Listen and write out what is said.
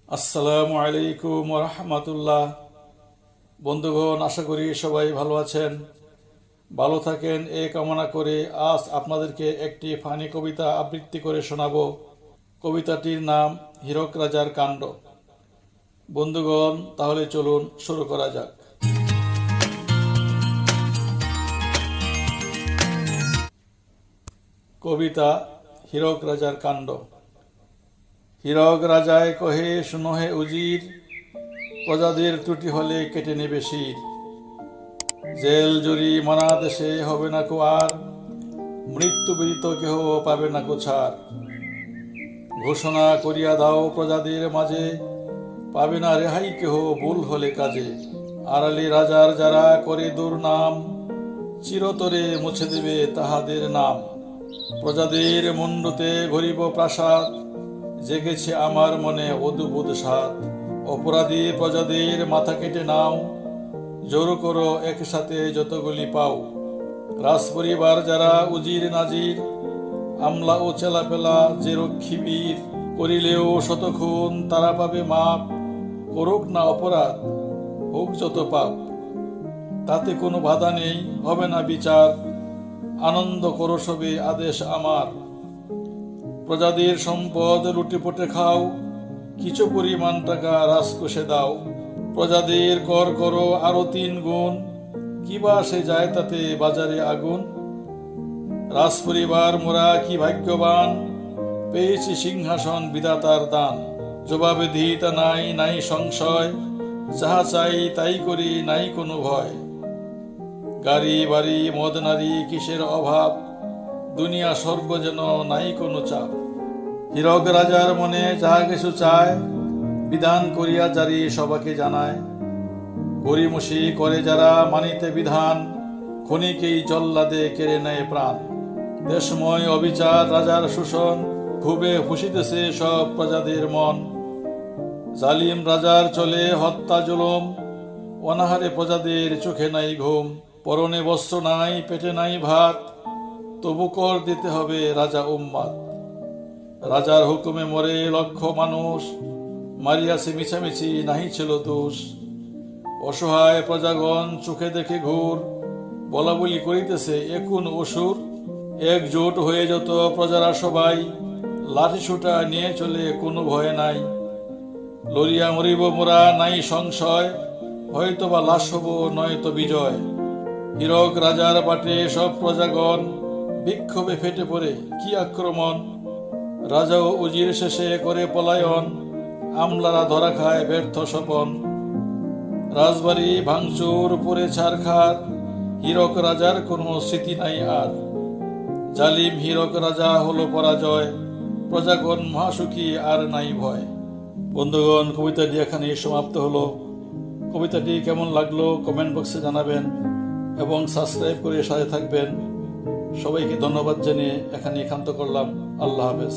আসসালামু আলাইকুম রহমতুল্লাহ। বন্ধুগণ, আশা করি সবাই ভালো আছেন, ভালো থাকেন এ কামনা করে আজ আপনাদেরকে একটি ফানি কবিতা আবৃত্তি করে শোনাব। কবিতাটির নাম হীরক রাজার কাণ্ড। বন্ধুগণ, তাহলে চলুন শুরু করা যাক। কবিতা হীরক রাজার কাণ্ড। হীরক রাজায় কহে, শুনহে উজির, প্রজাদের ত্রুটি হলে কেটে নেবে শির। জেল জুরি মানা দেশে হবে না কো আর, মৃত্যু বিদিত কেহ পাবে না কো ছাড়। ঘোষণা করিয়া দাও প্রজাদের মাঝে, পাবে না রেহাই কেহ ভুল হলে কাজে। আড়ালে রাজার যারা করে দুর্নাম, চিরতরে মুছে দেবে তাহাদের নাম। প্রজাদের মুন্ডতে গরিব প্রাসাদ, জেগেছে আমার মনে অদ্ভুত সাদ। অপরাধী প্রজাদের মাথা কেটে নাও, জোর করো একসাথে যতগুলি পাও। রাজ পরিবার যারা উজির নাজির, আমলা ও চেলাপেলা যে রক্ষী বীর। করিলেও শত খুন তারা পাবে মাপ, করুক না অপরাধ হোক যত পাপ। তাতে কোনো বাধা নেই, হবে না বিচার, আনন্দ করো সবে আদেশ আমার। প্রজাদের সম্পদ লুটেপুটে খাও, কিছু পরিমাণ টাকা রাজকোষে দাও। প্রজাদের কর করো আরো 3 গুণ, কিবা সে যায় তাতে বাজারে আগুন। রাজপরিবার মোরা কি ভাগ্যবান, পেয়েছি সিংহাসন বিধাতার দান। জবাবে দিতা নাই নাই সংশয়, যাহা চাই তাই করি নাই কোনো ভয়। গাড়ি বাড়ি মদ নারী কিসের অভাব, দুনিয়া স্বর্গ যেন নাই কোনো চাপ। হীরক রাজার মনে যাহা কিছু চায়, বিধান করিয়া জারি সবাকে জানায়। গরিমসি করে যারা মানিতে বিধান, ক্ষণিকেই জল্লাদে কেড়ে নেয় প্রাণ। দেশময় অবিচার রাজার শোষণ, খুবে ফুসিতেছে সব প্রজাদের মন। জালিম রাজার চলে হত্যা জুলুম, অনাহারে প্রজাদের চোখে নাই ঘুম। পরনে বস্ত্র নাই, পেটে নাই ভাত, তবু কর দিতে হবে রাজা উম্মাদ। রাজার হুকুমে মরে লক্ষ মানুষ, মারিয়াছে মিছামিছি নাহি ছিল দোষ। অসহায় প্রজাগণ চোখে দেখে ঘুর, বলা বলি করিতেছে একুন অসুর। একজোট হয়ে যত প্রজারা সবাই, লাঠি সোটা নিয়ে চলে কোনো ভয় নাই। লড়িয়া মরিব মোরা নাই সংশয়, হয়তো বা লাশ হব নয়তো বিজয়। হীরক রাজার বাটে সব প্রজাগণ, বিক্ষোভে ফেটে পড়ে কি আক্রমণ। রাজা ও উজির শেষে করে পলায়ন, আমলারা ধরা খায় ব্যর্থ স্বপন। রাজবাড়ি ভাঙচুর পরে ছারখার, হীরক রাজার কোনো স্মৃতি নাই আর। জালিম হীরক রাজা হলো পরাজয়, প্রজাগণ মহাসুখী আর নাই ভয়। বন্ধুগণ, কবিতাটি এখানে সমাপ্ত হলো। কবিতাটি কেমন লাগলো কমেন্ট বক্সে জানাবেন এবং সাবস্ক্রাইব করে সাথে থাকবেন। সবাইকে ধন্যবাদ জানিয়ে এখানে ক্ষান্ত করলাম। আল্লাহ হাফেজ।